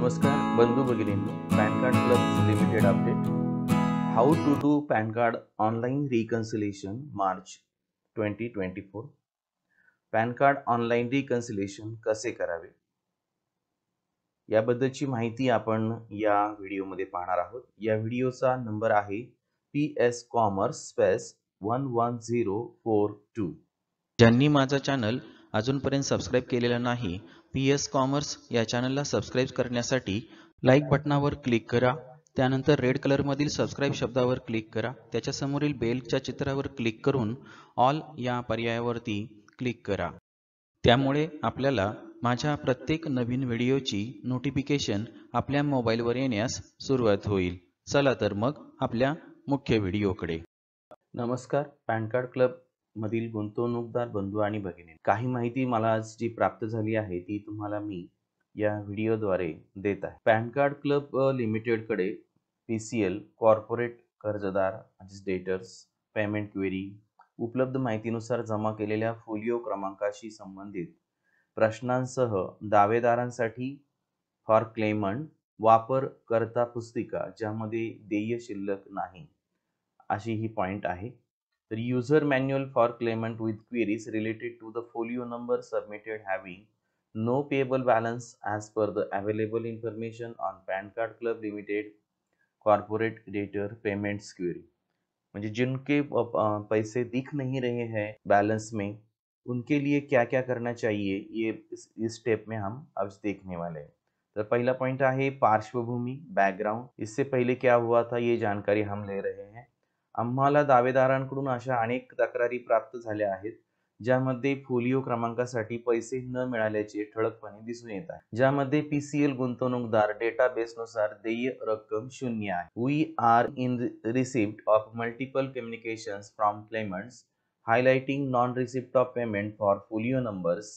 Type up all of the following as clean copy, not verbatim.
नमस्कार बंधू भगिनींनो, PAN card club limited update. How to do PAN card online reconciliation March 2024. PAN card online reconciliation कसे करावे याबद्दलची माहिती आपण या व्हिडिओमध्ये पाहणार आहोत. या व्हिडिओचा नंबर आहे PS Commerce स्पेस 11042. ज्यांनी माझा चॅनल अजूनपर्यंत सबस्क्राईब केलेला नाही, PS कॉमर्स या चॅनलला सबस्क्राईब करण्यासाठी लाईक बटनावर क्लिक करा. त्यानंतर रेड कलरमधील सबस्क्राईब शब्दावर क्लिक करा. त्याच्यासमोरील बेलच्या चित्रावर क्लिक करून ऑल या पर्यायावरती क्लिक करा. त्यामुळे आपल्याला माझ्या प्रत्येक नवीन व्हिडिओची नोटिफिकेशन आपल्या मोबाईलवर येण्यास सुरुवात होईल. चला तर मग आपल्या मुख्य व्हिडिओकडे. नमस्कार पॅन कार्ड क्लब मधील गुंतवणूकदार बंधू आणि भगिनी, काही माहिती मला आज जी प्राप्त झाली आहे ती तुम्हाला मी या व्हिडिओद्वारे देत आहे. पॅन कार्ड क्लब लिमिटेड कडे PCL कॉर्पोरेट कर्जदार डेटर्स पेमेंट क्वेरी उपलब्ध माहितीनुसार जमा केलेल्या फोलिओ क्रमांकाशी संबंधित प्रश्नांसह दावेदारांसाठी फॉर क्लेमंट वापरकर्ता पुस्तिका ज्यामध्ये देय शिल्लक नाही अशी ही पॉइंट आहे. तर user manual for claimant with queries related to the folio number submitted having no payable balance as per the available information on PAN card club limited corporate debtor payments query. म्हणजे जिनके पैसे दिख नहीं रहे हैं balance में, उनके लिए क्या क्या करना चाहिए ये इस स्टेप में हम आज देखने वाले हैं. तो पहला पॉइंट है पार्श्वभूमि बैकग्राउंड. इससे पहले क्या हुआ था ये जानकारी हम ले रहे हैं. आम्हाला दावेदारांकडून अशा अनेक तक्रारी प्राप्त झाल्या आहेत ज्यामध्ये फोलिओ क्रमांकासाठी पैसे न मिळाल्याचे ठळकपणे दिसून येत आहे. ज्यामध्ये PCL गुंतवणूकदार डेटाबेसनुसार देय रक्कम 0 आहे. We are in receipt of multiple communications from claimants highlighting non-receipt of payment for folio numbers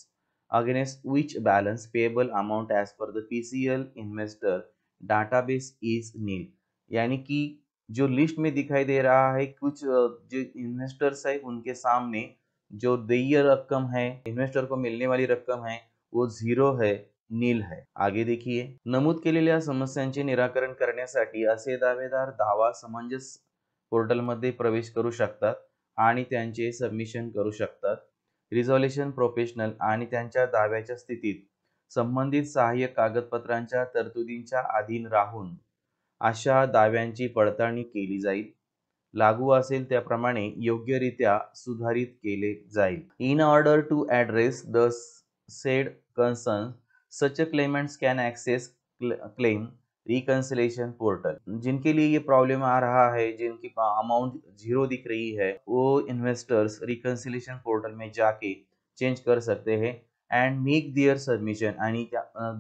against which balance payable amount as per the PCL investor database is nil. यानी कि जो लिस्ट में दिखाई दे रहा है कुछ जो इन्वेस्टर्स है उनके सामने जो देय रकम है, इन्वेस्टर को मिलने वाली रक्कम है वो 0 है, नील है. आगे देखिए, नमूद केलेल्या समस्यांचे निराकरण करण्यासाठी असे दावेदार दावा समंजस पोर्टलमध्ये प्रवेश करू शकतात आणि त्यांचे सबमिशन करू शकतात. रिझॉल्युशन प्रोफेशनल आणि त्यांच्या दाव्याच्या स्थितीत संबंधित सहाय्यक कागदपत्रांच्या तरतुदींच्या अधीन राहून अशा दाव्यांची पडताळणी केली जाईल. लागू असेल त्याप्रमाणे योग्यरित्या सुधारित केले जाईल. In order to address the said concern such claimants can access claim reconciliation portal. जिनके लिए ये प्रॉब्लम आ रहा है, जिनकी अमाउंट 0 दिख रही है, वो इन्वेस्टर्स रिकन्सिलेशन पोर्टल में जाके चेंज कर सकते हैं एंड मेक देयर सबमिशन आणि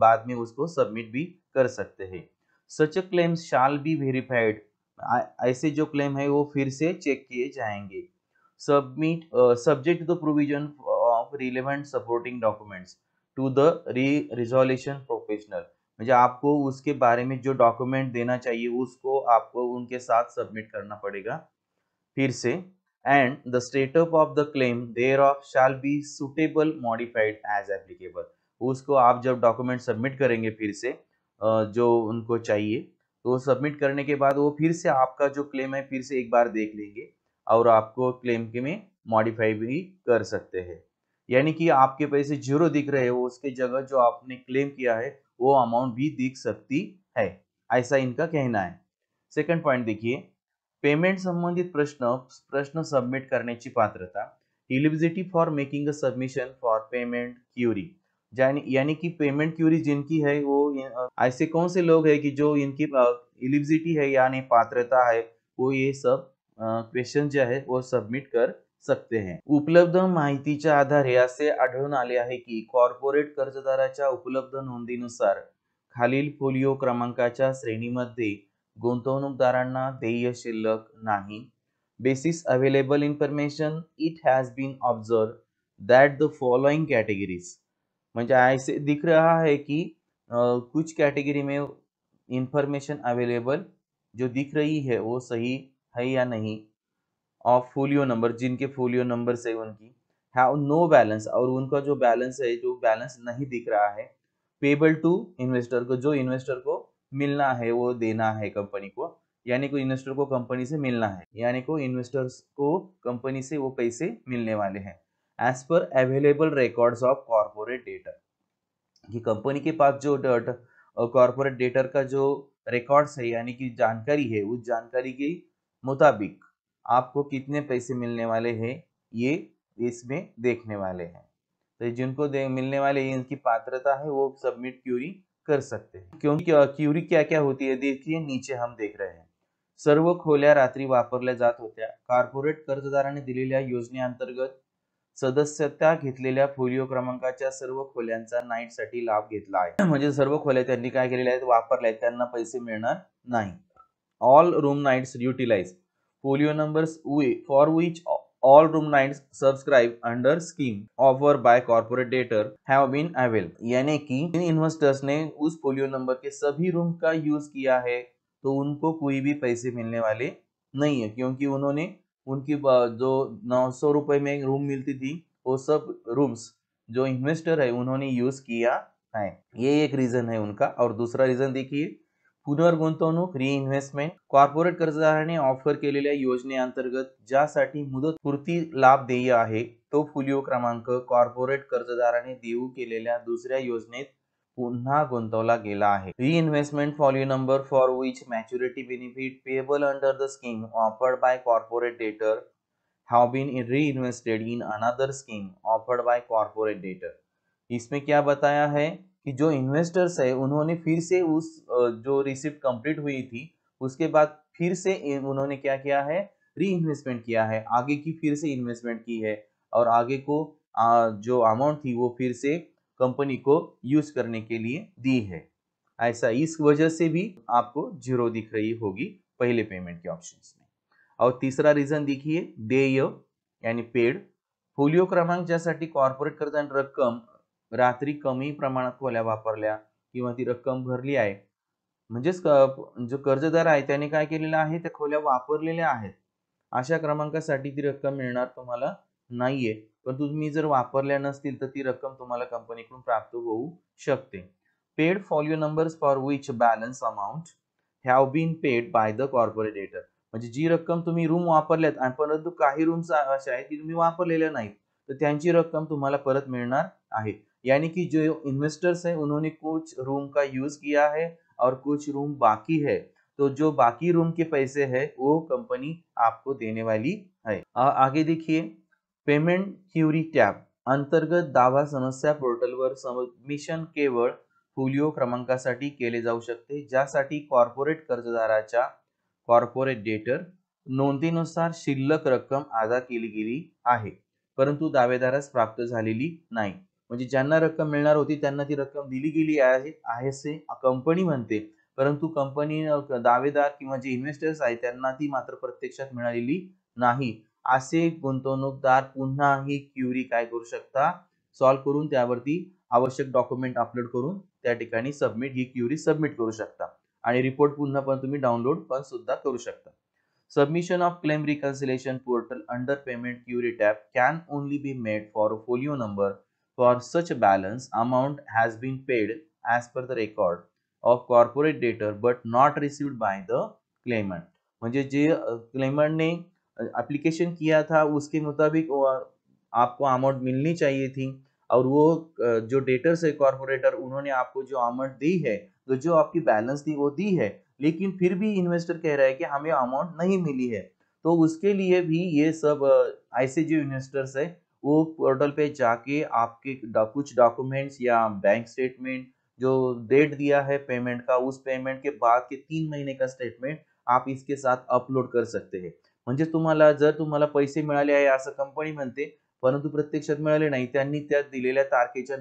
बाद में उसको सबमिट भी कर सकते हैं. सच क्लेम्स शाल बी वेरीफाइड. ऐसे जो क्लेम है वो फिर से चेक किए जाएंगे. Submit subject the provision of relevant supporting documents to the resolution professional. म्हणजे आपको उसके बारे में जो डॉक्यूमेंट देना चाहिए उसको आपको उनके साथ सबमिट करना पड़ेगा फिर से. And the status of the claim thereof shall be suitable modified as applicable. उसको आप जब डॉक्यूमेंट सबमिट करेंगे फिर से जो उनको चाहिए तो सबमिट करने के बाद वो फिर से आपका जो क्लेम है फिर से एक बार देख लेंगे और आपको क्लेम के में मॉडिफाई भी कर सकते हैं. यानी कि आपके पैसे 0 दिख रहे हैं, उसके जगह जो आपने क्लेम किया है वो अमाउंट भी दिख सकती है, ऐसा इनका कहना है. सेकंड पॉइंट देखिए, पेमेंट संबंधित प्रश्न सबमिट करण्याची पात्रता. Eligibility for making a submission for payment query. यानी कि पेमेंट क्यूरी जिनकी है वो ऐसे कौन से लोग हैं कि जो इनकी एलिजिबिलिटी है यानी पात्रता है वो ये सब क्वेश्चन जो है वो सबमिट कर सकते हैं. उपलब्ध माहितीच्या आधारे असे आढळून आले आहे की कॉर्पोरेट कर्जदाराच्या उपलब्ध नोंदीनुसार खालील फोलिओ क्रमांकाच्या श्रेणीमध्ये गुंतवणूकदारांना देय शिल्लक नाही. Basis available information it has been observe that the following categories. म्हणजे ऐसे दिख रहा है कि कुछ कैटेगरी में इंफॉर्मेशन अवेलेबल जो दिख रही है वो सही है या नहीं ऑफ फोलियो नंबर, जिनके फोलियो नंबर से उनकी हैव नो बैलेंस और उनका जो बैलेंस है जो बैलेंस नहीं दिख रहा है. पेबल टू इन्वेस्टर को, जो इन्वेस्टर को मिलना है वो देना है कंपनी को, यानी को इन्वेस्टर को कंपनी से मिलना है, यानी को इन्वेस्टर्स को कंपनी से वो पैसे मिलने वाले हैं। As per available records of corporate data, कि कंपनी के पास जो कॉर्पोरेट डेटर का जो रिकॉर्ड्स है यानी कि जानकारी है, उस जानकारी के मुताबिक आपको कितने पैसे मिलने वाले हैं ये इसमें देखने वाले हैं। तो जिनको मिलने वाले हैं, इनकी पात्रता है, वो सबमिट क्यूरी कर सकते हैं। क्योंकि क्यूरी क्या क्या होती है देखिए, नीचे हम देख रहे हैं। सर्व खोल्या रात्री वापरल्या जात होत्या। कॉर्पोरेट कर्जदाराने दिलेल्या योजनेअंतर्गत सदस्यता घेतलेल्या फोलिओ क्रमांकाच्या सर्व खोल्यांचा नाईटसाठी लाभ घेतला आहे। म्हणजे सर्व खोल्या त्यांनी काय केलेल्या आहेत, वापरल्या आहेत, त्यांना पैसे मिळणार नाही। All room nights utilize folio numbers for which all room nights subscribed under scheme offered by corporate debtor have been availed, यानी कि इन इन्वेस्टर्स ने उस फोलियो नंबर के सभी रूम का यूज किया है तो उनको कोई भी पैसे मिलने वाले नहीं है, क्योंकि उन्होंने उनकी जो 900 रुपए में रूम मिलती थी वो सब रूम्स जो इन्वेस्टर है उन्होंने यूज किया है। ये एक रीजन है उनका। और दूसरा रीजन देखिए, पुनर्गुंतवणूक रिइन्व्हेस्टमेंट, कॉर्पोरेट कर्जदाराने ऑफर केलेल्या योजनेअंतर्गत ज्यासाठी मुदतपूर्ती लाभ देय आहे तो फोलिओ क्रमांक कॉर्पोरेट कर्जदाराने देऊ केलेल्या दुसऱ्या योजनेत पुन्हा गुंतवला गेला आहे। Reinvestment folio number for which maturity benefit payable under the scheme offered by corporate debtor have been reinvested in another scheme offered by corporate debtor। इसमें क्या बताया है कि जो इन्वेस्टर्स है उन्होंने फिर से उस जो रिसिप्ट कंप्लीट हुई थी उसके बाद फिर से उन्होंने क्या किया है, री इन्वेस्टमेंट किया है, आगे की फिर से इन्वेस्टमेंट की है और आगे को जो अमाउंट थी वो फिर से कंपनी को यूज करने के लिए दी है। ऐसा इस वजह से भी आपको जीरो दिख रही होगी पहले पेमेंट के ऑप्शंस में। और तीसरा रीजन देखिए, देय यानी पेड, फोलिओ क्रमांक ज्यासाठी कॉर्पोरेट कर्जदार रक्कम रात्री कमी प्रमाणात खोल्या वापरल्या किंवा ती रक्कम भरली आहे, म्हणजेच जो कर्जदार आहे त्याने काय केलेलं आहे, त्या खोल्या वापरलेल्या आहेत, अशा क्रमांकासाठी ती रक्कम मिळणार तुम्हाला नाहीये। पण तुम्ही जर वापरल्या नसतील तर ती रक्कम तुम्हाला कंपनीकडून प्राप्त होऊ शकते। Paid folio numbers for which balance amount have been paid by the corporate debtor, म्हणजे जी रक्कम तुम्ही रूम वापरल्यात आणि परंतु काही रूम्स अशा आहेत की तुम्ही वापरलेल्या नाहीत तर त्यांची रक्कम तुम्हाला परत मिळणार आहे। यानी कि जो इन्वेस्टर्स है उन्होंने कुछ रूम का यूज किया है और कुछ रूम बाकी है, तो जो बाकी रूम के पैसे है वो कंपनी आपको देने वाली है। आगे देखिए, पेमेंट क्यूरी टॅब अंतर्गत दावा समस्या पोर्टलवर सबमिशन केवळ फोलिओ क्रमांकासाठी केले जाऊ शकते, ज्यासाठी कॉर्पोरेट कर्जदाराच्या कॉर्पोरेट डेटर नोंदीनुसार शिल्लक रक्कम अदा केली गेली आहे परंतु दावेदारास प्राप्त झालेली नाही। म्हणजे ज्यांना रक्कम मिळणार होती त्यांना ती रक्कम दिली गेली आहे असे कंपनी म्हणते, परंतु कंपनी दावेदार किंवा जे इन्व्हेस्टर्स आहेत त्यांना ती मात्र प्रत्यक्षात मिळालेली नाही। असे गुंतवणूकदार पुन्हा ही क्यूरी काय करू शकता, सॉल्व करून त्यावरती आवश्यक डॉक्युमेंट अपलोड करून त्या ठिकाणी सबमिट ही क्यूरी सबमिट करू शकता आणि रिपोर्ट पुन्हा पण तुम्ही डाउनलोड पण सुद्धा करू शकता। Submission of claim reconciliation portal under payment query tab can only be made for a folio number for such balance amount has been paid as per the record of corporate debtor but not received by the claimant। म्हणजे जे Clement ने application किया था उसके मुताबिक आपको amount मिलनी चाहिए थी और वो जो डेटर्स है कॉर्पोरेटर उन्होंने आपको जो अमाउंट दी है, तो जो आपकी बैलेंस थी वो दी है, लेकिन फिर भी इन्वेस्टर कह रहा है कि हमें अमाउंट नहीं मिली है, तो उसके लिए भी ये सब ऐसे जो इन्वेस्टर्स है वो पोर्टल पे जाके आपके कुछ डॉक्यूमेंट्स या बैंक स्टेटमेंट जो डेट दिया है पेमेंट का, उस पेमेंट के बाद के 3 महीने का स्टेटमेंट आप इसके साथ अपलोड कर सकते हैं। म्हणजे तुम्हाला जर तुम्हाला पैसे मिळाले आहे असं कंपनी म्हणते परंतु प्रत्यक्षात मिळाले नाही, त्यांनी त्या दिलेल्या तारखेच्या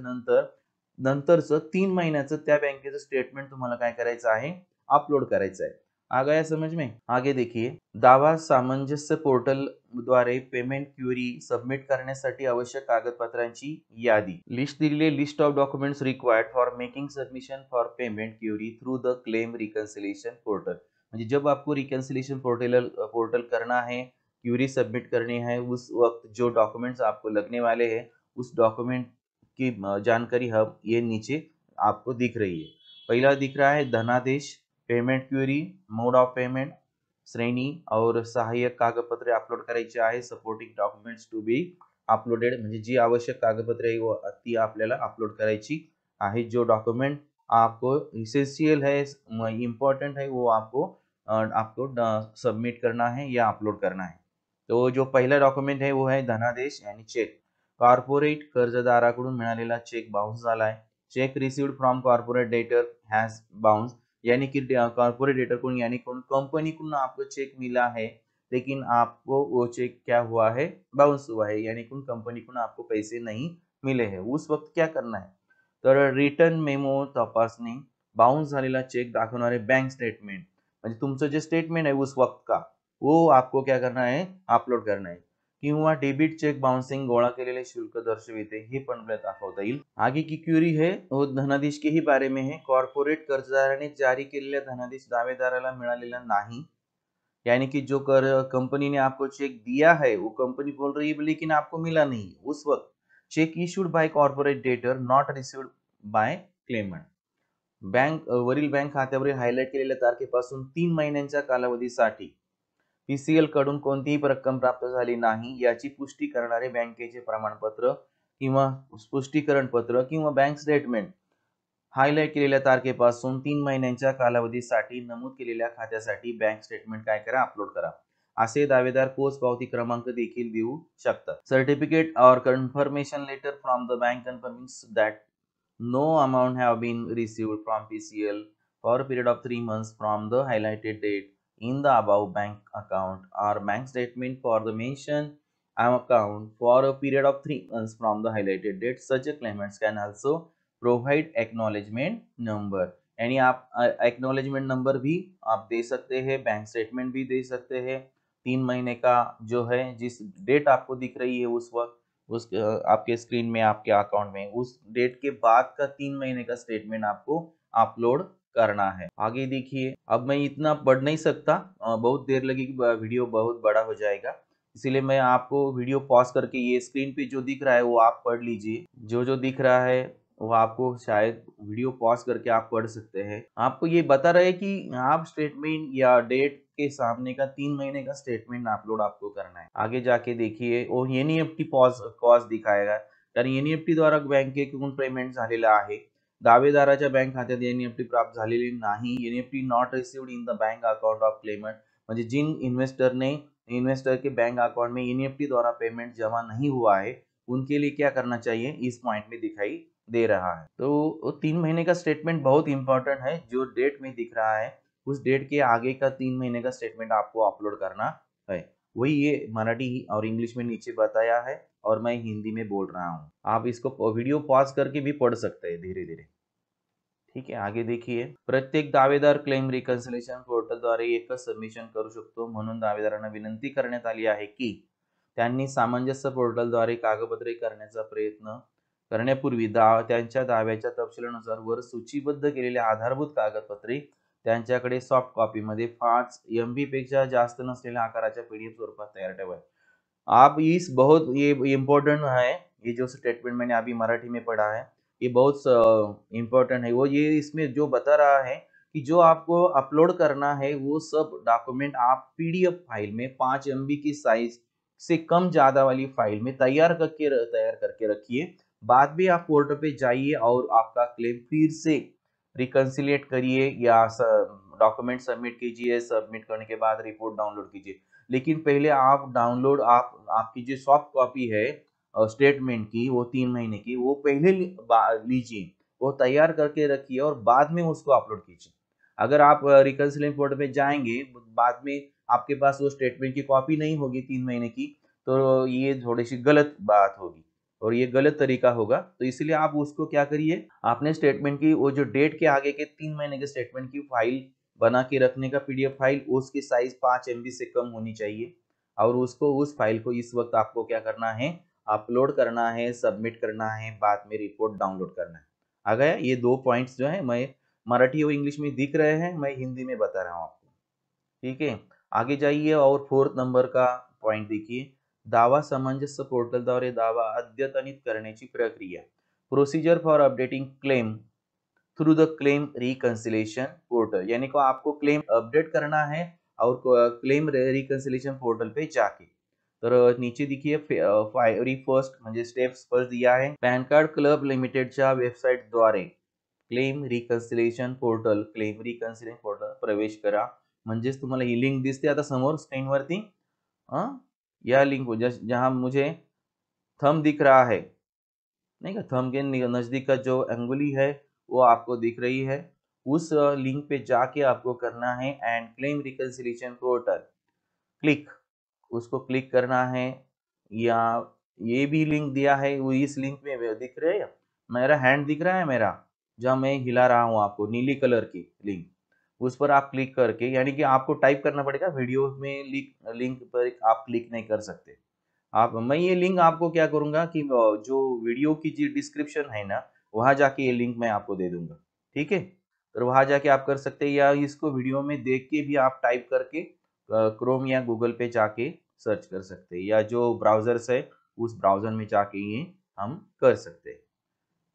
नंतरचं 3 महिन्याचं त्या बँकेचं स्टेटमेंट तुम्हाला काय करायचं आहे, अपलोड करायचा है। आ गया समझ में? आगे देखिए, दावा सामंजस्य पोर्टल द्वारे पेमेंट क्यूरी सबमिट करण्यासाठी आवश्यक कागदपत्रांची यादी लिस्ट दिलेली, list of documents required for making submission for payment query through the claim reconciliation portal. म्हणजे जब आपको रिकंसिलिएशन पोर्टल करना है, क्यूरी सबमिट करनी है, उस वक्त जो डॉक्यूमेंट्स आपको लगने वाले हैं उस डॉक्यूमेंट की जानकारी हम ये नीचे आपको दिख रही है। पहला दिख रहा है धनादेश, payment query, mode of payment, श्रेणी और सहाय्यक कागदपत्रे अपलोड करायची आहे, supporting documents to be uploaded, म्हणजे जी आवश्यक कागदपत्रे आहे ती आपल्याला अपलोड करायची आहे। जो डॉक्यूमेंट आपको इसेंशियल है, इम्पोर्टेंट है, वो आपको सबमिट करना है या अपलोड करना है। तो जो पहिला डॉक्युमेंट है वो है धनादेश यानी चेक। कॉर्पोरेट कर्जदाराकडून मिळालेला चेक बाउन्स झाला आहे। Check received from corporate debtor has bounce, यानी कि कॉर्पोरेट डेटर को यानी कंपनी को आपको चेक मिला है, लेकिन आपको वो चेक क्या हुआ है, बाउंस हुआ है, यानी कि कंपनी को आपको पैसे नहीं मिले हैं। उस वक्त क्या करना है, तर रिटर्न मेमो तपासणी, बाउंस झालेला चेक दाखवणारे बँक स्टेटमेंट, म्हणजे तुमचं जे स्टेटमेंट आहे उस वक्त का, वो आपको क्या करना है, अपलोड करना है। किंवा डेबिट चेक बाउंसिंग गोळा केलेले शुल्क दर्शविते, हे पण आपल्याला दाखवता येईल। आगे की क्वेरी है वो धनादेश के ही बारे में है। कॉर्पोरेट कर्जदाराने जारी केलेला धनादेश दावेदाराला मिळालेला नाही, यानी कि जो कंपनी ने आपको चेक दिया है वो कंपनी बोल रही है लेकिन आपको मिला नहीं उस वक्त। Cheque issued by corporate debtor not received by claimant, bank वरील बँक खात्यावरील हायलाइट केलेल्या तारखेपासून 3 महिन्यांच्या कालावधीसाठी पीसीएल कडून कोणतीही रक्कम प्राप्त झाली नाही याची पुष्टी करणारे बँकेचे प्रमाणपत्र किंवा स्पष्टीकरण पत्र किंवा बँक स्टेटमेंट हायलाइट केलेल्या तारखेपासून 3 महिन्यांच्या कालावधीसाठी नमूद केलेल्या खात्यासाठी बँक स्टेटमेंट काय करा, अपलोड करा। असे दावेदार पोच पावती क्रमांक देखील देऊ शकतात। सर्टिफिकेट और confirmation letter from the bank confirming that no amount have been received from PCL for a period of 3 months from the highlighted date in the above bank account or bank statement for the mentioned account for a period of 3 months from the highlighted date. Such a claimants can also provide acknowledgement number, यानी आप acknowledgement number भी आप दे सकते हैं, bank statement भी दे सकते हैं। 3 महीने का जो है जिस डेट आपको दिख रही है उस वक्त उस आपके स्क्रीन में आपके अकाउंट में उस डेट के बाद का 3 महीने का स्टेटमेंट आपको अपलोड करना है। आगे देखिए, अब मैं इतना पढ़ नहीं सकता, बहुत देर लगेगी, वीडियो बहुत बड़ा हो जाएगा, इसीलिए मैं आपको वीडियो पॉज करके ये स्क्रीन पे जो दिख रहा है वो आप पढ़ लीजिए। जो दिख रहा है वो आपको शायद वीडियो पॉज करके आप पढ़ सकते हैं। आपको ये बता रहे हैं कि आप स्टेटमेंट या डेट के सामने का 3 महीने का स्टेटमेंट अपलोड आपको करना है। आगे जाके देखिए वो एनईएफटी कॉस्ट दिखाएगा, कारण एनईएफटी द्वारा बँकेकडून पेमेंट झालेलं आहे, दावेदाराच्या बँक खात्यात एनईएफटी प्राप्त झालेली नाही, NEFT not received in the bank account of claimant, म्हणजे जिन इन्वेस्टर के बैंक अकाउंट में एनईएफटी द्वारा पेमेंट जमा नहीं हुआ है उनके लिए क्या करना चाहिए, इस पॉइंट में दिखाई दे रहा है। तो 3 महीने का स्टेटमेंट बहुत इंपॉर्टेंट है, जो डेट में दिख रहा है उस डेट के आगे का 3 महीने का स्टेटमेंट आपको अपलोड करना है। वही ये मराठी और इंग्लिश में नीचे बताया है और मैं हिंदी में बोल रहा हूँ। आप इसको वीडियो पॉज करके भी पढ़ सकते हैं धीरे धीरे। ठीक आहे, आगे देखिए, प्रत्येक दावेदार क्लेम रिकन्सिलेशन पोर्टलद्वारे एकच सबमिशन करू शकतो, म्हणून दावेदारांना विनंती करण्यात आली आहे की त्यांनी सामंजस्य पोर्टलद्वारे कागदपत्रे करण्याचा प्रयत्न करण्यापूर्वी त्यांच्या दाव्याच्या तपशिलानुसार वर सूचीबद्ध केलेल्या आधारभूत कागदपत्रे त्यांच्याकडे सॉफ्ट कॉपीमध्ये 5 MB पेक्षा जास्त नसलेल्या आकाराच्या PDF स्वरूपात तैयार ठेवा। आप इस बहुत ये इम्पोर्टेंट है, ये जो स्टेटमेंट मैंने अभी मराठी में पढ़ा है ये बहुत इम्पोर्टेंट है। वो ये इसमें जो बता रहा है कि जो आपको अपलोड करना है वो सब डॉक्यूमेंट आप PDF फाइल में 5 MB की साइज से कम ज्यादा वाली फाइल में तैयार करके रखिए। बाद में आप पोर्टल पे जाइए और आपका क्लेम फिर से रिकन्सिलेट करिए या डॉक्यूमेंट सबमिट कीजिए, सबमिट करने के बाद रिपोर्ट डाउनलोड कीजिए। लेकिन पहले आप डाउनलोड आपकी जो सॉफ्ट कॉपी है स्टेटमेंट की वो 3 महीने की वो पहले लीजिए, वो तैयार करके रखिए और बाद में उसको अपलोड कीजिए। अगर आप रिकन्सिलेशन पोर्टल पे जाएंगे बाद में आपके पास वो स्टेटमेंट की कॉपी नहीं होगी 3 महीने की, तो ये थोड़ी सी गलत बात होगी और ये गलत तरीका होगा। तो इसलिए आप उसको क्या करिए, आपने स्टेटमेंट की वो जो डेट के आगे के 3 महीने के स्टेटमेंट की फाइल बना के रखने का PDF फाइल, उसकी साइज 5 MB से कम होनी चाहिए और उस फाइल को इस वक्त आपको क्या करना है, अपलोड करना है, सबमिट करना है, बाद में रिपोर्ट डाउनलोड करना है। आ गया, ये 2 पॉइंट्स जो है मैं मराठी और इंग्लिश में दिख रहे हैं, मैं हिंदी में बता रहा हूँ आपको। ठीक है, आगे जाइए और 4th नंबर का पॉइंट देखिए, दावा सामंजस्य पोर्टलद्वारे दावा अद्यतनित करण्याची प्रक्रिया, procedure for updating claim through the claim reconciliation portal, यानी को आपको क्लेम अपडेट करना है और क्लेम रिकंसिलेशन पोर्टल पे जाके। तर नीचे देखिए फर्स्ट म्हणजे स्टेप्स फर्स्ट दिया आहे, पॅन कार्ड क्लब लिमिटेडच्या वेबसाईटद्वारे क्लेम रिकन्सिलेशन पोर्टल प्रवेश करा। म्हणजेच तुम्हाला ही लिंक दिसते आता समोर स्क्रीनवरती, या लिंक को जहां मुझे थंब दिख रहा है, नहीं का, थंब के नजदीक का जो अंगुली है वो आपको दिख रही है, उस लिंक पे जाके आपको करना है and claim reconciliation portal click, उसको क्लिक करना है। या ये भी लिंक दिया है, वो इस लिंक में दिख रहे है, मेरा हैंड दिख रहा है, मेरा जहाँ मैं हिला रहा हूँ आपको नीली कलर की लिंक, उस पर आप क्लिक करके, यानी कि आपको टाइप करना पड़ेगा, वीडियो में लिंक पर आप क्लिक नहीं कर सकते आप। मैं ये लिंक आपको क्या करूंगा कि जो वीडियो की जो डिस्क्रिप्शन है ना, वहां जाके ये लिंक मैं आपको दे दूंगा, ठीक है। तो वहां जाके आप कर सकते हैं, या इसको वीडियो में देख के भी आप टाइप करके क्रोम या गूगल पे जाके सर्च कर सकते हैं, या जो ब्राउजर्स है उस ब्राउजर में जाके ये हम कर सकते हैं।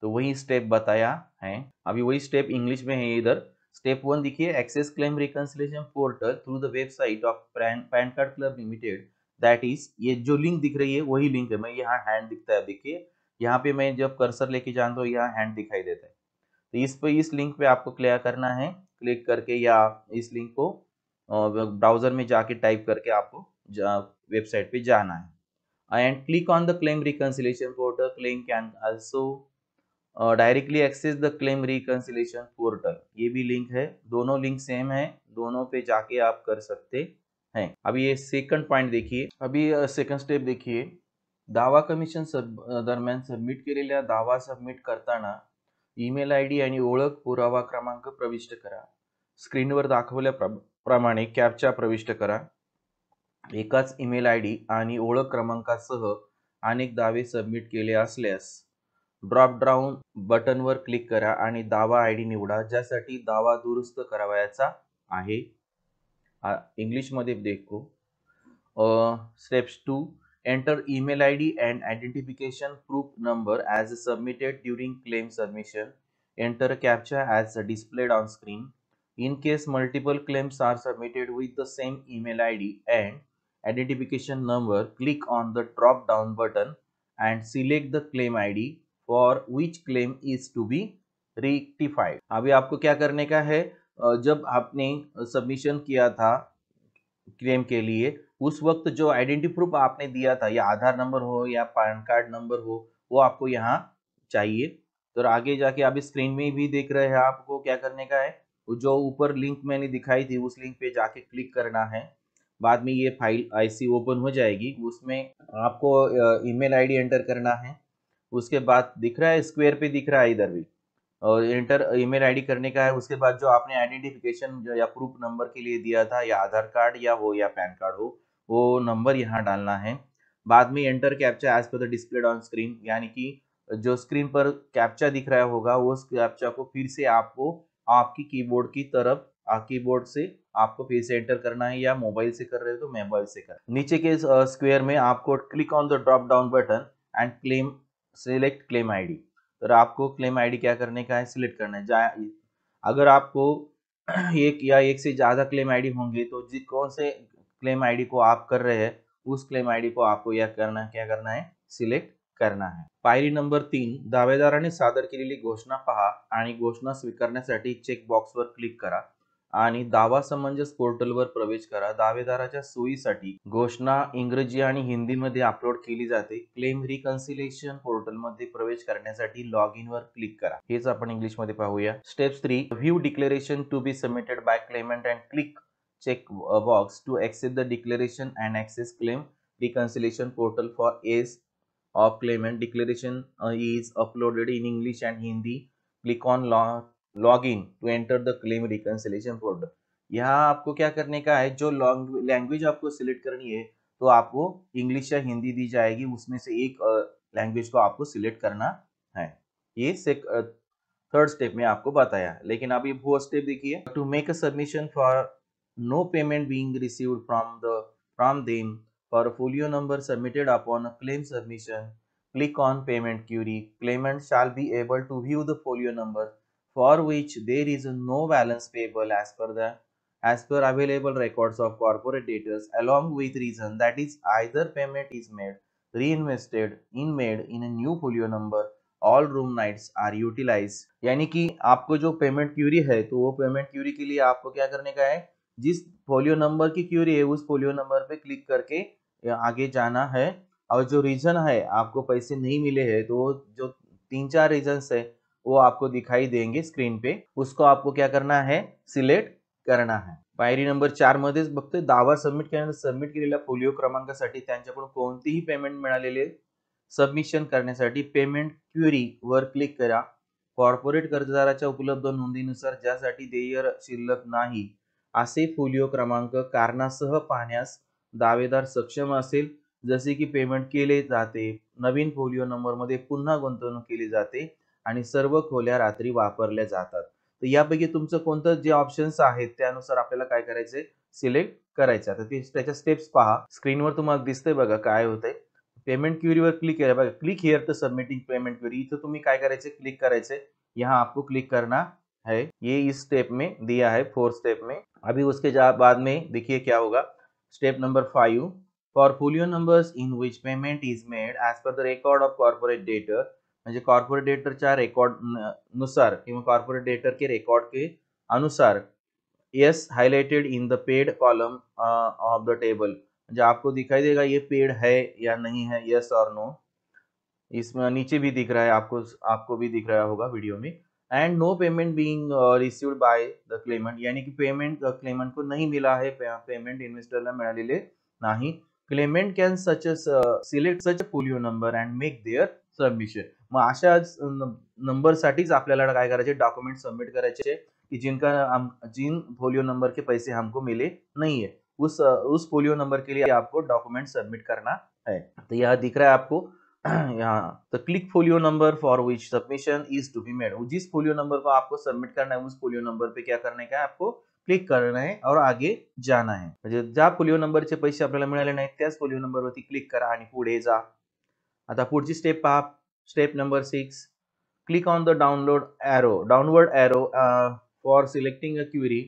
तो वही स्टेप बताया है, अभी वही स्टेप इंग्लिश में है इधर। स्टेप 1 देखिए, access claim reconciliation portal through the website of Pan Card club Limited, that is, ये जो लिंक दिख रही है वही लिंक है। मैं यहाँ हैंड दिखता है, देखिए यहाँ पे मैं जब कर्सर लेके जानता हूँ यहाँ हैंड दिखाई देता है, तो इस लिंक पे आपको क्लिक करना है, क्लिक करके, या इस लिंक को ब्राउजर में जाके टाइप करके आपको वेबसाइट पे जाना है and click on the claim reconciliation portal, claim can also directly access the claim reconciliation portal, ये भी लिंक है, दोनों लिंक सेम है, दोनों पे जाके आप कर सकते हैं। अभी ये सेकंड पॉइंट देखिए, अभी सेकंड स्टेप देखिए, दावा कमिशन दरम्यान सबमिट केलेल्या दावा सबमिट करताना ईमेल आयडी आणि ओळख पुरावा क्रमांक प्रविष्ट करा। स्क्रीनवर दाखवल्याप्रमाणे कॅप्चा प्रविष्ट करा। एकाच ईमेल आयडी आणि ओळख क्रमांकासह अनेक दावे सबमिट केले असल्यास ड्रॉप डाउन बटनवर क्लिक करा आणि दावा आयडी निवडा ज्यासाठी दावा दुरुस्त करावयाचा आहे। इंग्लिश मध्ये देखो। Steps 2, enter email ID and identification proof number as submitted during claim submission. Enter captcha as displayed on screen. In case multiple claims are submitted with the same email ID and identification number, click on the drop down button and select the claim ID for which claim is to be rectified. अभी आपको क्या करने का है, जब आपने submission किया था क्लेम के लिए, उस वक्त जो आइडेंटिटी प्रूफ आपने दिया था, या आधार नंबर हो या पैन कार्ड नंबर हो, वो आपको यहाँ चाहिए। तो आगे जाके आप स्क्रीन में भी देख रहे हैं, आपको क्या करने का है, जो ऊपर लिंक मैंने दिखाई थी उस लिंक पे जाके क्लिक करना है। बाद में ये फाइल ऐसी ओपन हो जाएगी, उसमें आपको ईमेल आईडी एंटर करना है। उसके बाद दिख रहा है स्क्वायर पे दिख रहा है इधर भी, और एंटर ईमेल आईडी करने का है। उसके बाद जो आपने आइडेंटिफिकेशन या प्रूफ नंबर के लिए दिया था, या आधार कार्ड या हो या पैन कार्ड हो, वो नंबर यहाँ डालना है। बाद में enter captcha as per the displayed on screen, यानी कि जो स्क्रीन पर कैप्चा दिख रहा होगा उस कैप्चा को फिर से आपको आपकी कीबोर्ड की तरफ कीबोर्ड से आपको फिर से एंटर करना है, या मोबाइल से कर रहे हो तो मोबाइल से कर। नीचे के स्क्वायर में आपको click on the drop down button and claim select claim ID, तो आपको क्लेम आईडी क्या करने का है, सिलेक्ट करना है। अगर आपको एक या एक से ज्यादा क्लेम आईडी होंगे तो कौन से क्लेम आईडी को आप कर रहे हैं उस क्लेम आईडी को आपको क्या करना है, सिलेक्ट करना है। पायरी नंबर 3, दावेदाराने सादर केलेली घोषणा पहा आणि घोषणा स्वीकारण्यासाठी चेक बॉक्सवर क्लिक करा आणि दावा समंजस पोर्टलवर प्रवेश करा। दावेदाराच्या सोयीसाठी घोषणा इंग्रजी आणि हिंदीमध्ये अपलोड केली जाते। क्लेम रिकन्सिलेशन पोर्टलमध्ये प्रवेश करण्यासाठी लॉग इन वर क्लिक करा। हेच आपण इंग्लिश मध्ये पाहूया। Steps 3, view declaration to be submitted by claimant and click check box to accept the declaration and access claim reconciliation portal for ease of claimant. Declaration is uploaded in English and Hindi. Click on log in to enter the claim reconciliation portal. यहाँ आपको क्या करने का है, जो language आपको select करनी है तो आपको इंग्लिश या हिंदी दी जाएगी, उसमें से एक लैंग्वेज को आपको सिलेक्ट करना है। ये थर्ड स्टेप में आपको बताया। लेकिन अभी वो स्टेप देखिए, to make a submission for no payment being received from them for a folio number submitted upon a claim submission, click on payment query. Claimant shall be able to view the folio number for which there is no balance payable as per available records of corporate debtors, along with reason that is either payment is made in a new folio number, all room nights are utilized। यानी कि आपको जो payment Curie है तो वो payment Curie के लिए आपको क्या करने का है, जिस फोलियो नंबर की क्यूरी है उस फोलियो नंबर पे क्लिक करके आगे जाना है। और जो रीजन है आपको पैसे नहीं मिले हैं तो जो 3-4 रीजन्स है वो आपको दिखाई देंगे स्क्रीन पे, उसको आपको क्या करना है, सिलेक्ट करना है। पायरी नंबर 4 मध्येच बघतोय दावा सबमिट केलेल्या फोलिओ क्रमांकासाठी त्यांच्याकडून कोणतीही पेमेंट मिळालेले सबमिशन करण्यासाठी पेमेंट क्वेरी वर क्लिक करा। कॉर्पोरेट कर्जदाराच्या उपलब्ध नोंदीनुसार ज्यासाठी देय शिल्लक नाही असे फोलिओ क्रमांक कारणासह पाहण्यास दावेदार सक्षम असेल, जसे की पेमेंट केले जाते, नवीन फोलिओ नंबर मध्ये पुन्हा गुंतवणूक केली जाते आणि सर्व खोल्या रात्री वापरल्या जातात। तर यापैकी तुमचं कोणतं जे ऑप्शन्स आहेत त्यानुसार आपल्याला काय करायचंय, सिलेक्ट करायचं। आता त्याच्या स्टेप्स पहा, स्क्रीनवर तुम्हाला दिसतंय बघा काय होतंय। पेमेंट क्वेरी वर क्लिक करा, बघा click here to submitting payment query, इथं तुम्ही काय करायचंय, क्लिक करायचंय, यहाँ आपको क्लिक करना है। ये इस स्टेप में दिया है 4 स्टेप में। अभी उसके बाद में देखिए क्या होगा, step number 5 for folio numbers in which payment is made as per the record of corporate debtor, म्हणजे कॉर्पोरेट डेटरच्या रेकॉर्ड नुसार किंवा कॉर्पोरेट डेटर के रेकॉर्ड के अनुसार yes highlighted in the paid column of the table, म्हणजे आपको दिखाई देगा ये पेड है या नहीं है, यस और नो। इसमें नीचे भी दिख रहा है, आपको भी दिख रहा होगा वीडियो में। And no payment being received by the claimant, यानी कि पेमेंट क्लेमेंट को नहीं मिला है, पेमेंट इन्व्हेस्टरला मिळालेले नाही। Claimant can select such folio number and make their submission. मग अशा नंबर साठीच आपल्याला काय करायचे, डॉक्युमेंट सबमिट करायचे कि जिन फोलियो नंबर के पैसे हमको मिले नहीं है, उस फोलियो नंबर के लिए आपको डॉक्यूमेंट सबमिट करना है। तो यह दिख रहा है आपको यहाँ, तो click folio number for which submission is to be made, जिस फोलियो नंबर को आपको सबमिट करना है उस फोलियो नंबर पे क्या करने का है, आपको क्लिक करना है और आगे जाना है। म्हणजे ज्या फोलियो नंबरचे पैसे आपल्याला मिळाले नाहीत त्याच फोलियो नंबरवरती क्लिक करा आणि पुढे जा। आता पुढची स्टेप पहा, step number 6, click on the downward arrow for selecting a query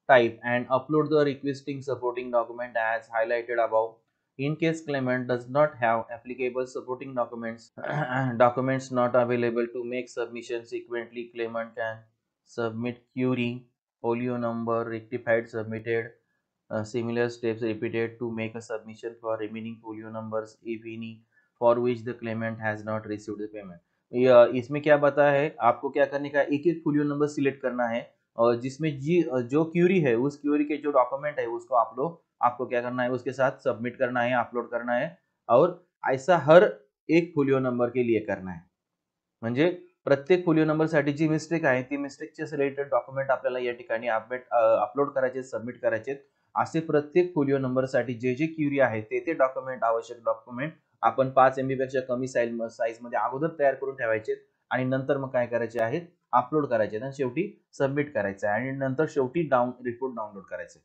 type and upload the requesting supporting document as highlighted above. In case claimant does not have applicable supporting documents not available to make submission sequentially, claimant can submit query, folio number rectified submitted, similar steps repeated to make a submission for remaining folio numbers if any for which the claimant has not received the payment। इसमें क्या बता है, आपको क्या करने का, एक एक फोलियो नंबर सिलेक्ट करना है और जिसमें जो क्यूरी है उस क्यूरी के जो डॉक्यूमेंट है उसको आपको क्या करना है, उसके साथ सबमिट करना है, अपलोड करना है। और ऐसा हर एक फोलियो नंबर के लिए करना है, म्हणजे प्रत्येक फोलियो नंबर साठी जी मिस्टेक आहे ती मिस्टेकचे रिलेटेड डॉक्युमेंट आपल्याला या ठिकाणी अपलोड करायचे, सबमिट करायचे। असे प्रत्येक फोलियो नंबर साठी जे क्यूरी आहे ते डॉक्युमेंट, आवश्यक डॉक्युमेंट आपण 5 MB पेक्षा कमी साईज मध्ये अगोदर तयार करून ठेवायचे आणि नंतर मग काय करायचे आहेत, अपलोड करायचे आणि शेवटी सबमिट करायचं आणि नंतर शेवटी रिपोर्ट डाउनलोड करायचे।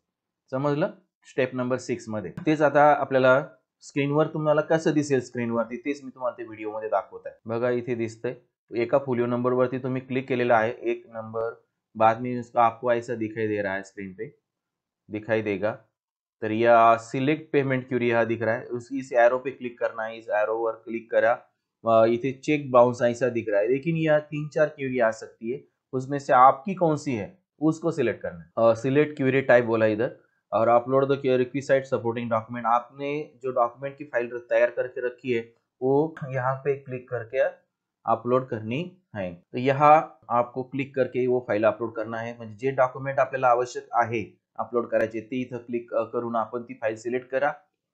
समजलं? स्टेप नंबर 6 मध्ये तेच आता आपल्याला स्क्रीनवर तुम्हाला कसं दिसेल, स्क्रीनवरती तेच मी तुम्हाला ते व्हिडिओ मध्ये दाखवत आहे। बघा इथे दिसतंय, एका फोलियो नंबर वरती तुम्ही क्लिक केलेला आहे, एक नंबर, बाद में इसका आपको ऐसा दिखाई दे रहा है, स्क्रीन पे दिखाई देगा। तर या सिलेक्ट पेमेंट क्यूरी यहाँ दिख रहा है, इस एरो पे क्लिक करना है, इस एरो पर क्लिक करा, इथे चेक बाउंस ऐसा दिख रहा है, लेकिन यह 3-4 क्यूरी आ सकती है, उसमें से आपकी कौन सी है उसको सिलेक्ट करना है। सिलेक्ट क्यूरी टाइप बोला इधर, और upload the requisite supporting document, आपने जो डॉक्यूमेंट की फाइल तैयार करके रखी है वो यहाँ पे क्लिक करके अपलोड करनी है। तो यहाँ आपको क्लिक करके वो फाइल अपलोड करना है, म्हणजे जे डॉक्युमेंट आपल्याला आवश्यक आहे अपलोड करायचे ते इथं क्लिक करून आपण ती फाइल सिलेक्ट करा,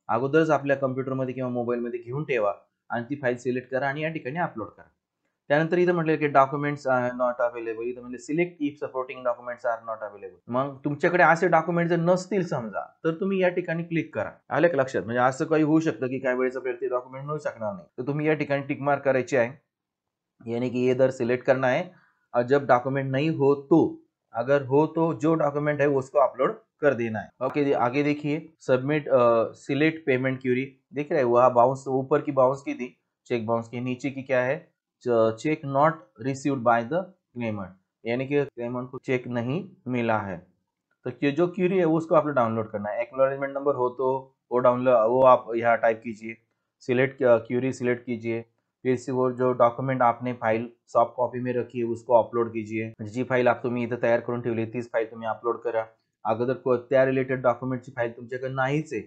अगोदरच आपल्या कॉम्प्युटरमध्ये किंवा मोबाईलमध्ये घेऊन ठेवा आणि ती फाइल सिलेक्ट करा आणि या ठिकाणी अपलोड करा। त्यानंतर इथं म्हटलं की डॉक्युमेंट्स आर नॉट अवेलेबल, इथं म्हणजे select if supporting documents are not available. मग तुमच्याकडे असे डॉक्युमेंट जर नसतील समजा तर तुम्ही या ठिकाणी क्लिक करा। आलं का लक्षात? म्हणजे असं काही होऊ शकतं की काही वेळेस आपल्याला ते डॉक्युमेंट मिळू शकणार नाही, तर तुम्ही या ठिकाणी टिक मार्क करायची आहे, यानी कि ये इधर सिलेक्ट करना है और जब डॉक्यूमेंट नहीं हो तो, अगर हो तो जो डॉक्यूमेंट है उसको अपलोड कर देना है। ओके, आगे देखिए, सबमिट सिलेक्ट पेमेंट क्यूरी, देख रहे हैं वहाँ बाउंस, ऊपर की बाउंस की थी, चेक बाउंस की, नीचे की क्या है, cheque not received by the claimer, यानी कि क्लेमेंट को चेक नहीं मिला है। तो जो क्यूरी है उसको आपको डाउनलोड करना है। एक्नॉलेजमेंट नंबर हो तो वो आप यहाँ टाइप कीजिए, सिलेक्ट क्यूरी सिलेक्ट कीजिए, फिर से वो जो डॉक्युमेंट आपने फाईल सॉफ्ट कॉपी में रखी आहे उसको अपलोड कीजिए। जी फाईल तुम्ही इथं तयार करून ठेवली तीच फाईल तुम्ही अपलोड करा। अगोदर त्या रिलेटेड डॉक्युमेंटची फाईल तुमच्याकडे नाहीच आहे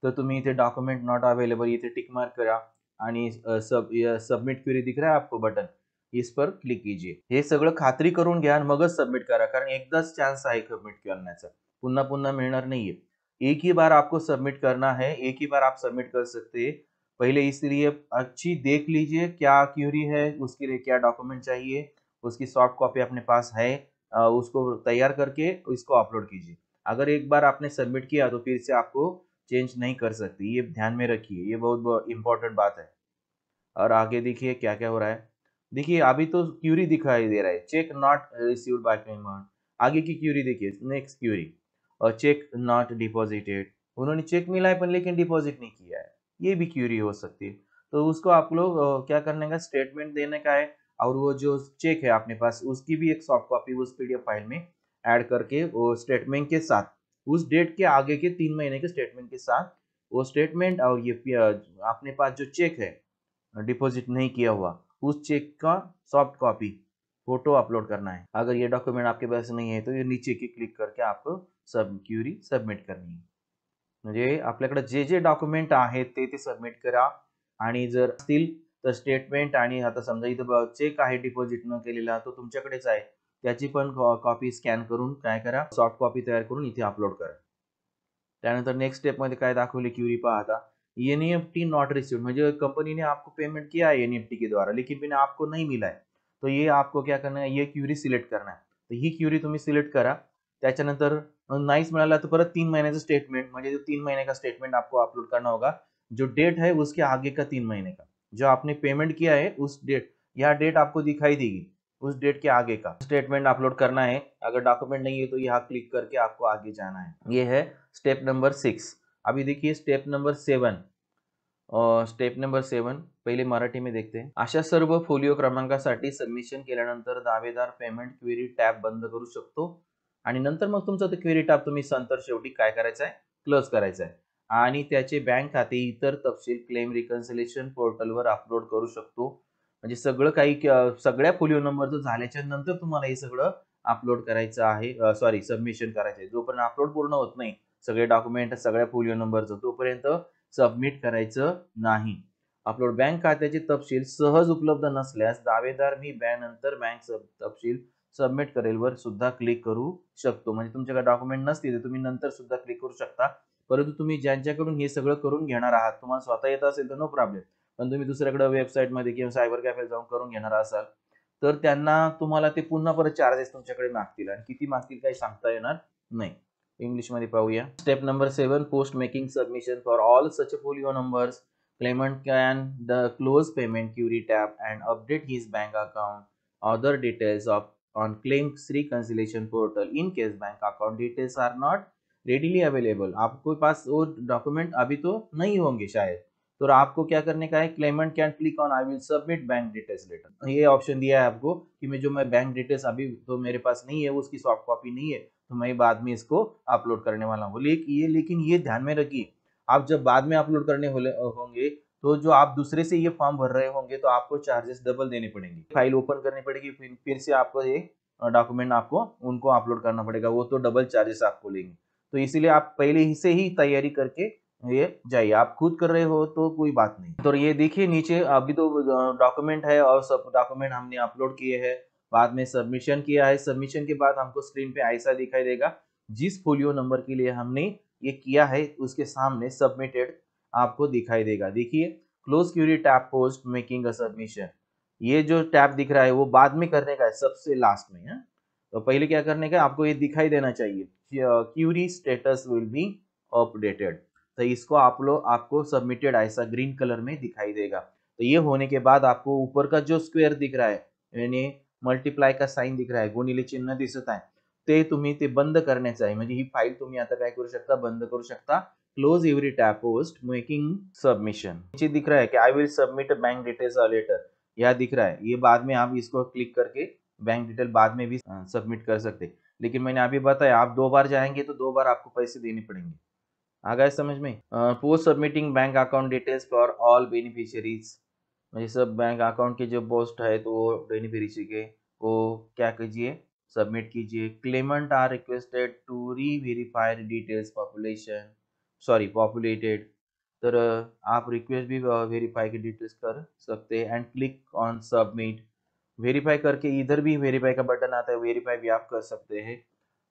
तर तुम्ही इथे डॉक्युमेंट नॉट अवेलेबल इथे टिक मार्क करा आणि सबमिट क्वेरी दिख रहा है आपको बटन, इस पर क्लिक कीजिए। हे सगळं खात्री करून घ्या आणि मगच सबमिट करा, कारण एकदाच चान्स आहे सबमिट करण्याचा, पुन्हा पुन्हा मिळणार नाहीये। एक ही बार आपको सबमिट करना है, एक ही बार आप सबमिट कर सकते हैं। पहले इसलिए अच्छी देख लीजिए क्या क्यूरी है, उसके लिए क्या डॉक्यूमेंट चाहिए, उसकी सॉफ्ट कॉपी अपने पास है, उसको तैयार करके इसको अपलोड कीजिए। अगर एक बार आपने सबमिट किया तो फिर से आपको चेंज नहीं कर सकती, ये ध्यान में रखिए, ये बहुत इंपॉर्टेंट बात है। और आगे देखिए क्या क्या हो रहा है। देखिए अभी तो क्यूरी दिखाई दे रहा है, cheque not received by claimant. आगे की क्यूरी देखिए, नेक्स्ट क्यूरी और चेक नॉट डिपॉजिटेड, उन्होंने चेक मिला है पर लेकिन डिपॉजिट नहीं किया है, ये भी क्यूरी हो सकती है। तो उसको आप लोग क्या करने का, स्टेटमेंट देने का है और वो जो चेक है अपने पास उसकी भी एक सॉफ्ट कॉपी उस पीडीएफ फाइल में ऐड करके वो स्टेटमेंट के साथ, उस डेट के आगे के 3 महीने के स्टेटमेंट के साथ वो स्टेटमेंट और ये अपने पास जो चेक है डिपॉजिट नहीं किया हुआ उस चेक का सॉफ्ट कॉपी फोटो अपलोड करना है। अगर ये डॉक्युमेंट आपके पास नहीं है तो ये नीचे की क्लिक करके आपको सब क्यूरी सबमिट करनी है। म्हणजे आपल्याकडे जे जे डॉक्युमेंट आहेत ते सबमिट करा आणि जर असतील तर स्टेटमेंट आणि आता समजा इथं चेक आहे डिपॉझिट न केलेला तो तुमच्याकडेच आहे, त्याची पण कॉपी स्कॅन करून काय करा, सॉफ्ट कॉपी तयार करून इथे अपलोड करा। त्यानंतर नेक्स्ट स्टेप मध्ये काय दाखवली क्यूरी पहा आता, एनईएफटी नॉट रिसीव्ड, म्हणजे कंपनी ने आपको पेमेंट किया है एनईएफटी के द्वारा लेकिन फिर आपको नहीं मिला है, तो ये आपको क्या करना है, ये क्यूरी सिलेक्ट करना है। तो ही क्यूरी तुम्ही सिलेक्ट करा। त्याच्यानंतर नाहीच मिळाला तो परत 3 महीने स्टेटमेंट, म्हणजे जो 3 महीने का स्टेटमेंट आपको अपलोड करना होगा, जो डेट है उसके आगे का 3 महीने का, जो आपने पेमेंट किया है उस डेट, यह डेट आपको दिखाई देगी, उस डेट के आगे का स्टेटमेंट अपलोड करना है। अगर डॉक्यूमेंट नहीं है तो यहाँ क्लिक करके आपको आगे जाना है। ये है स्टेप नंबर 6। अभी देखिए स्टेप नंबर 7। स्टेप नंबर 7 पहिले मराठी में देखते हैं। अशा सर्व फोलिओ क्रमांकासाठी सबमिशन केल्यानंतर दावेदार पेमेंट क्वेरी टॅब बंद करू शकतो आणि नंतर मग तुमचं ते क्वेरी टॅब तुम्ही नंतर शेवटी काय करायचं आहे, क्लोज करायचं आहे आणि त्याचे बँक खाते इतर तपशील क्लेम रिकन्सिलेशन पोर्टलवर अपलोड करू शकतो। म्हणजे सगळं काही सगळ्या फोलिओ नंबरचं झाल्याच्या नंतर तुम्हाला हे सगळं अपलोड करायचं आहे, सॉरी सबमिशन करायचं आहे। जोपर्यंत अपलोड पूर्ण होत नाही सगळे डॉक्युमेंट सगळ्या फोलिओ नंबरचं, तोपर्यंत सबमिट करायचं नाही। अपलोड बँक खात्याचे तपशील सहज उपलब्ध नसल्यास दावेदार मी नंतर बँक तपशील सबमिट करेल वर सुद्धा क्लिक करू शकतो। म्हणजे तुमच्याकडे डॉक्युमेंट नसतील तर तुम्ही नंतर सुद्धा क्लिक करू शकता, परंतु तुम्ही ज्यांच्याकडून हे सगळं करून घेणार आहात, तुम्हाला स्वतः येत असेल तर नो प्रॉब्लेम, पण तुम्ही दुसऱ्याकडे वेबसाईट मध्ये किंवा सायबर कॅफेला जाऊन करून घेणार असाल तर त्यांना तुम्हाला ते पुन्हा परत चार्जेस तुमच्याकडे मागतील आणि किती मागतील काही सांगता येणार नाही। इंग्लिश मध्ये पाहूया। Step number 7, post making submission for all such folio numbers claimant can the close payment query tab and update his bank account other details of on claims reconciliation portal in case bank account details are not readily available। आपके पास वो document अभी तो नहीं होंगे शायद, तो आपको क्या करने का है, claimant can click on I will submit bank details letter, ये ऑप्शन दिया है आपको कि मैं बैंक डिटेल्स अभी तो मेरे पास नहीं है, उसकी सॉफ्ट कॉपी नहीं है, तो मैं बाद में इसको अपलोड करने वाला हूँ। लेकिन ये ध्यान में रखिए, आप जब बाद में अपलोड करने होंगे तो जो आप दूसरे से ये फॉर्म भर रहे होंगे तो आपको चार्जेस डबल देने पड़ेंगे, फाइल ओपन करनी पड़ेगी, फिर से आपको ये डॉक्यूमेंट आपको उनको अपलोड करना पड़ेगा, वो तो डबल चार्जेस आपको लेंगे। तो इसीलिए आप पहले ही से ही तैयारी करके ये जाइए, आप खुद कर रहे हो तो कोई बात नहीं। तो ये देखिए नीचे अभी तो डॉक्यूमेंट है और सब डॉक्यूमेंट हमने अपलोड किए हैं, बाद में सबमिशन किया है, सबमिशन के बाद हमको स्क्रीन पे ऐसा दिखाई देगा, जिस फोलियो नंबर के लिए हमने ये किया है उसके सामने सबमिटेड आपको दिखाई देगा। देखिए close query tab post making a submission, ये जो टैब दिख रहा है वो बाद में करने का है, सबसे लास्ट में है। तो पहले क्या करने का, आपको ये दिखाई देना चाहिए query status will be updated, तो इसको आपको सबमिटेड ऐसा ग्रीन कलर में दिखाई देगा। तो ये होने के बाद आपको ऊपर का जो स्क्वेअर दिख रहा है यानी मल्टीप्लाय का साइन दिख रहा है, गुणिले चिन्ह दिसत आहे, ते तुम्ही ते बंद करण्याचं आहे। म्हणजे ही फाईल तुम्ही आता काय करू शकता, बंद करू शकता। Close every tab post making submission, नीचे दिख रहा है कि I will submit bank details letter, यह दिख रहा है, ये बाद में आप इसको क्लिक करके बैंक डिटेल बाद में भी सबमिट कर सकते, लेकिन मैंने अभी बताया आप 2 बार जाएंगे तो 2 बार आपको पैसे देने पड़ेंगे। आ गया समझ में? Post submitting bank account details for all beneficiaries, मतलब सब बैंक अकाउंट के जो पोस्ट है तो वो बेनिफिशियरी के वो क्या कीजिए, सबमिट कीजिए। Claimant are requested to reverify details populated, तर आप रिक्वेस्ट भी वेरीफाई की डिटेल्स कर सकते हैं and click on submit. Verify करके इधर भी वेरीफाई का बटन आता है, वेरीफाई भी आप कर सकते हैं।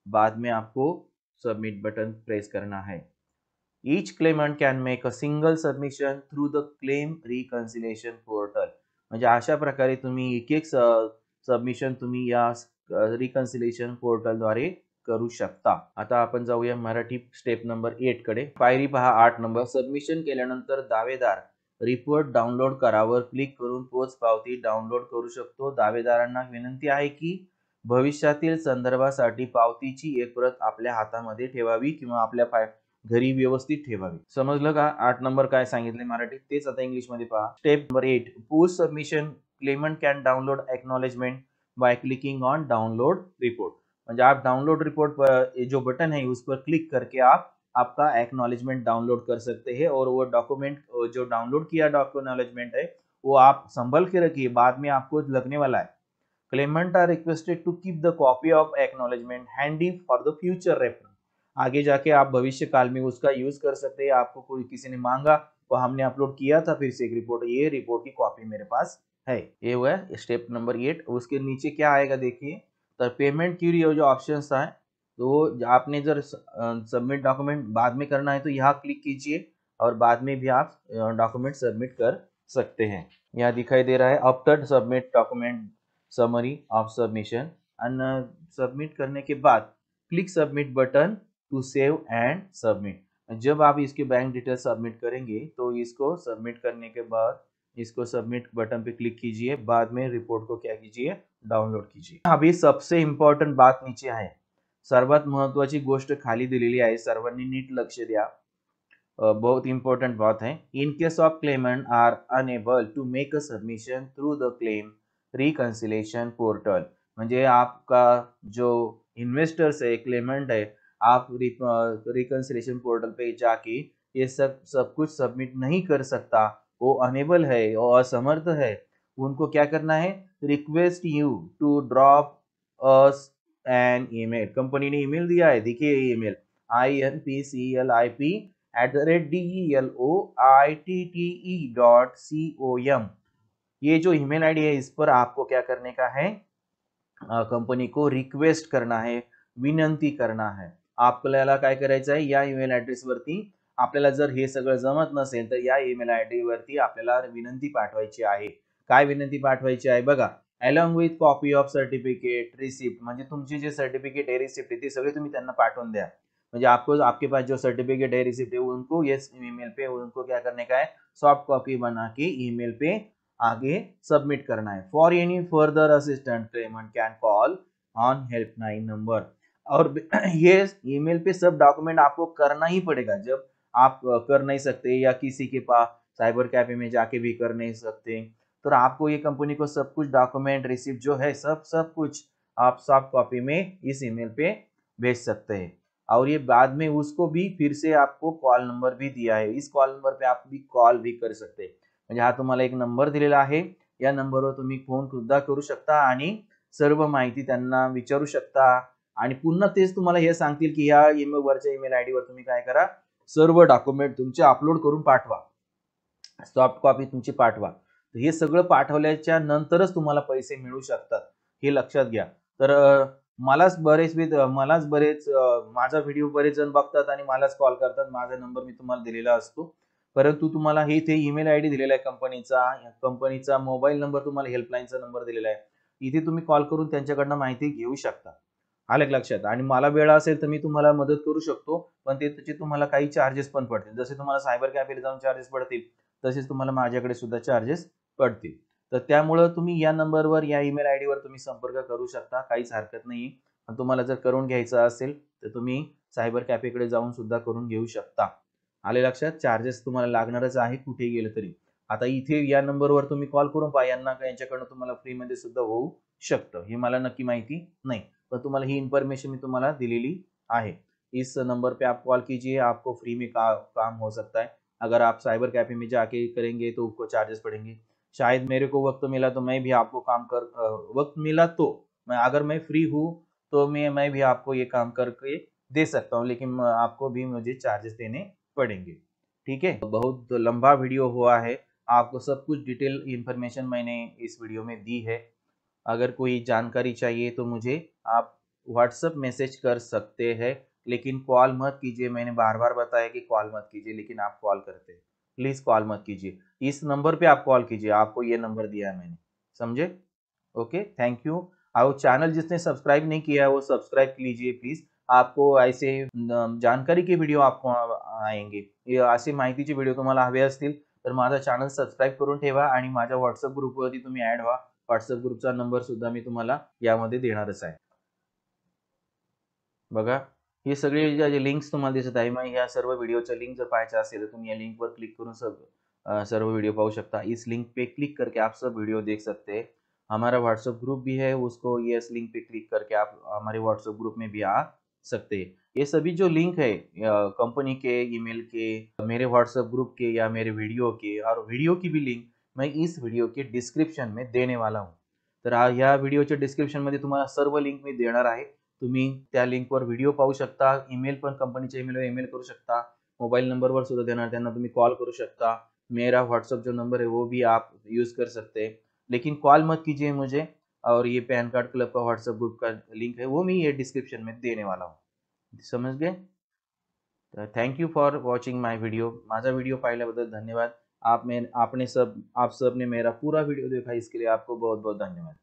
बाद में आपको सबमिट बटन प्रेस करना है। Each claimant can make a single submission through the claim reconciliation portal. म्हणजे अशा प्रकारे तुम्ही एक सबमिशन तुम्ही या रिकन्सिलेशन पोर्टल द्वारे करू शकता। आता आपण जाऊया मराठी स्टेप नंबर 8 कडे। पायरी पहा 8 नंबर, सबमिशन केल्यानंतर दावेदार रिपोर्ट डाउनलोड करावर क्लिक करून पोच पावती डाउनलोड करू शकतो। दावेदारांना विनंती आहे की भविष्यातील संदर्भासाठी पावतीची एक प्रत आपल्या हातामध्ये ठेवावी किंवा आपल्या घरी व्यवस्थित ठेवावी। समजलं का? 8 नंबर काय सांगितले मराठीत तेच आता इंग्लिश मध्ये पहा। Step number 8, post submission Clement can download acknowledgement by clicking on download report. म्हणजे आप डाउनलोड रिपोर्ट पर जो बटन है उस पर क्लिक करके आप आपका एक्नॉलेजमेंट डाउनलोड कर सकते हैं और वो डॉक्यूमेंट जो डाउनलोड किया एक्नॉलेजमेंट है वो आप संभल के रखिए, बाद में आपको लगने वाला है। Claimant are requested to keep the copy of acknowledgement handy for the future reference. आगे जाके आप भविष्य काल में उसका यूज कर सकते हैं। आपको कोई किसी ने मांगा तो हमने अपलोड किया था फिर से एक रिपोर्ट, ये रिपोर्ट की कॉपी मेरे पास है। ये हुआ स्टेप नंबर 8। उसके नीचे क्या आएगा देखिए, तो पेमेंट क्यूरी जो ऑप्शन था तो आपने जर सबमिट डॉक्यूमेंट बाद में करना है तो यहाँ क्लिक कीजिए और बाद में भी आप डॉक्यूमेंट सबमिट कर सकते हैं। यहाँ दिखाई दे रहा है after submit document summary of submission, and submit करने के बाद click submit button to save and submit. जब आप इसके बैंक डिटेल सबमिट करेंगे तो इसको सबमिट करने के बाद इसको सबमिट बटन पे क्लिक कीजिए, बाद में रिपोर्ट को क्या कीजिए, डाउनलोड कीजिए। अभी सबसे इम्पॉर्टंट बात नीचे आहे, सर्वात महत्वाची गोष्ट खाली दिलेली आहे, सर्वांनी नीट लक्ष द्या। बहुत इंपॉर्टेंट बात है। In case of claimant are unable to make a submission through the claim reconciliation portal, म्हणजे आपका जो इन्वेस्टर्स है, क्लेमेंट है, आप रिकन्सिलेशन पोर्टल पे जाके ये सब कुछ सबमिट नहीं कर सकता, वो अनेबल है, वो असमर्थ है, उनको क्या करना है, request you to drop us an email. कंपनी ने ईमेल दिया है, देखिए ईमेल INPCLIP@DELOITTE.com। ये जो ईमेल आईडी है इस पर आपको क्या करने का है, कंपनी को रिक्वेस्ट करना है, विनंती करना है। आपल्याला काय करायचं आहे, या ईमेल ऍड्रेस वरती आपल्याला जर हे सगळं जमत नसेल तर या ईमेल आयडी वरती आपल्याला विनंती पाठवायची आहे। काय विनंती पाठवायची आहे बघा, along with copy of certificate receipt, म्हणजे तुमची जे सर्टिफिकेट आहे रिसिप्ट आहे ते सगळे तुम्ही त्यांना पाठवून द्या। म्हणजे आपको आपके पास जो सर्टिफिकेट है रिसिप्ट है उनको ये ईमेल पे उनको क्या करने का है, सॉफ्ट कॉपी बना के ईमेल पे आगे सबमिट करना है। For any further assistant Clement can call on helpline number. और ये ईमेल पे सब डॉक्यूमेंट आपको करना ही पड़ेगा। जब आप कर नहीं सकते या किसी के पास साइबर कैफे में जाके भी कर नहीं सकते तो आपको ये कंपनी को सब कुछ डॉक्यूमेंट रिसिप्ट जो है सब कुछ आप सॉफ्ट कॉपी में इस ईमेल पे भेज सकते हैं। और ये बाद में उसको भी फिर से आपको कॉल नंबर भी दिया है, इस कॉल नंबर पे आप भी कॉल भी कर सकते हैं। म्हणजे हा तुम्हाला एक नंबर दिलेला आहे, या नंबरवर तुम्ही फोन सुद्धा करू शकता आणि सर्व माहिती त्यांना विचारू शकता आणि पुन्हा तेच तुम्हाला हे सांगतील की या ईमेल वरच्या ईमेल आयडी वर तुम्ही काय करा, सर्व डॉक्युमेंट तुमचे अपलोड करून पाठवा, सॉफ्ट कॉपी तुमची पाठवा। तर हे सगळं पाठवल्याच्या नंतरच तुम्हाला पैसे मिळू शकतात, हे लक्षात घ्या। तर मलाच बरेच माझा व्हिडिओ बरेच जण बघतात आणि मलाच कॉल करतात, माझा नंबर मी तुम्हाला दिलेला असतो, परंतु तुम्हाला हे इथे ईमेल आयडी दिलेला आहे कंपनीचा मोबाईल नंबर तुम्हाला हेल्पलाईनचा नंबर दिलेला आहे, इथे तुम्ही कॉल करून त्यांच्याकडनं माहिती घेऊ शकता। आलं लक्षात? आणि मला वेळ असेल तर मी तुम्हाला मदत करू शकतो, पण त्याचे तुम्हाला काही चार्जेस पण पडतील। जसे तुम्हाला सायबर कॅफेला जाऊन चार्जेस पडतील तसेच तुम्हाला माझ्याकडे सुद्धा चार्जेस पडतील। तर त्यामुळे तुम्ही या नंबरवर या ईमेल आयडी वर तुम्ही संपर्क करू शकता, काहीच हरकत नाही। पण तुम्हाला जर करून घ्यायचं असेल तर तुम्ही सायबर कॅफेकडे जाऊन सुद्धा करून घेऊ शकता। आले लक्षात? चार्जेस तुम्हाला लागणारच आहे कुठे गेलं तरी। आता इथे या नंबरवर तुम्ही कॉल करून पहा, यांच्याकडनं तुम्हाला फ्री मध्ये सुद्धा होऊ शकतं, हे मला नक्की माहिती नहीं, पर तुम्हाला ही इन्फॉर्मेशन मी तुम्हाला दिलेली आहे। इस नंबर पे आप कॉल कीजिए, आपको फ्री में काम हो सकता है। अगर आप साइबर कैफे में जाके करेंगे तो आपको चार्जेस पड़ेंगे। शायद मेरे को वक्त मिला तो मैं भी आपको वक्त मिला तो मैं, अगर मैं फ्री हूँ तो मैं भी आपको ये काम करके दे सकता हूँ, लेकिन आपको भी मुझे चार्जेस देने पड़ेंगे। ठीक है, बहुत लंबा वीडियो हुआ है, आपको सब कुछ डिटेल इन्फॉर्मेशन मैंने इस वीडियो में दी है। अगर कोई जानकारी चाहिए तो मुझे आप व्हाट्सएप मैसेज कर सकते हैं, लेकिन कॉल मत कीजिए। मैंने बार-बार बताया कि कॉल मत कीजिए, लेकिन आप कॉल करते हैं। प्लीज़ कॉल मत कीजिए। इस नंबर पे आप कॉल कीजिए, आपको ये नंबर दिया है मैंने। समझे? Okay, thank you. और चैनल जिसने सब्सक्राइब नहीं किया है वो सब्सक्राइब कीजिए प्लीज़। आपको ऐसे जानकारी के व्हिडिओ आपको आएंगे। अशी माहितीचे व्हिडिओ तुम्हाला हवे असतील तर माझा चॅनल सबस्क्राईब करून ठेवा आणि माझ्या व्हॉट्सअप ग्रुपवरती तुम्ही ॲड व्हा। व्हॉट्सअप ग्रुपचा नंबर सुद्धा मी तुम्हाला यामध्ये देणारच आहे। बघा, हे सगळे जे लिंक्स तुम्हाला दिसत आहे, मग या सर्व व्हिडिओच्या लिंक जर पाहायच्या असेल तर तुम्ही या लिंक पर क्लिक करून सर्व वीडियो पाओ सकता। इस लिंक पे क्लिक करके आप सब वीडियो देख सकते हैं। हमारा व्हाट्सएप ग्रुप भी है, उसको इस लिंक पे क्लिक करके आप हमारे व्हाट्सएप ग्रुप में भी आ सकते हैं। ये सभी जो लिंक है कंपनी के, ईमेल के, मेरे व्हाट्सएप ग्रुप के या मेरे वीडियो के, और वीडियो की भी लिंक मैं इस वीडियो के डिस्क्रिप्शन में देने वाला हूँ। तर ह्या व्हिडिओच्या डिस्क्रिप्शनमध्ये तुम्हाला सर्व लिंक मी देणार आहे। तुम्ही त्या लिंकवर व्हिडिओ पाहू शकता, ईमेल पण कंपनीच्या ईमेलवर ईमेल करू शकता, मोबाइल नंबरवर सुद्धा देणार, त्यांना तुम्ही कॉल करू शकता। मेरा व्हाट्सएप जो नंबर है वो भी आप यूज़ कर सकते हैं, लेकिन कॉल मत कीजिए मुझे। और ये पैन कार्ड क्लब का व्हाट्सएप ग्रुप का लिंक है वो मैं ये डिस्क्रिप्शन में देने वाला हूँ। समझ गए? Thank you for watching my video. माझा वीडियो पाहिल्याबद्दल धन्यवाद। आप सब ने मेरा पूरा वीडियो देखा, इसके लिए आपको बहुत-बहुत धन्यवाद।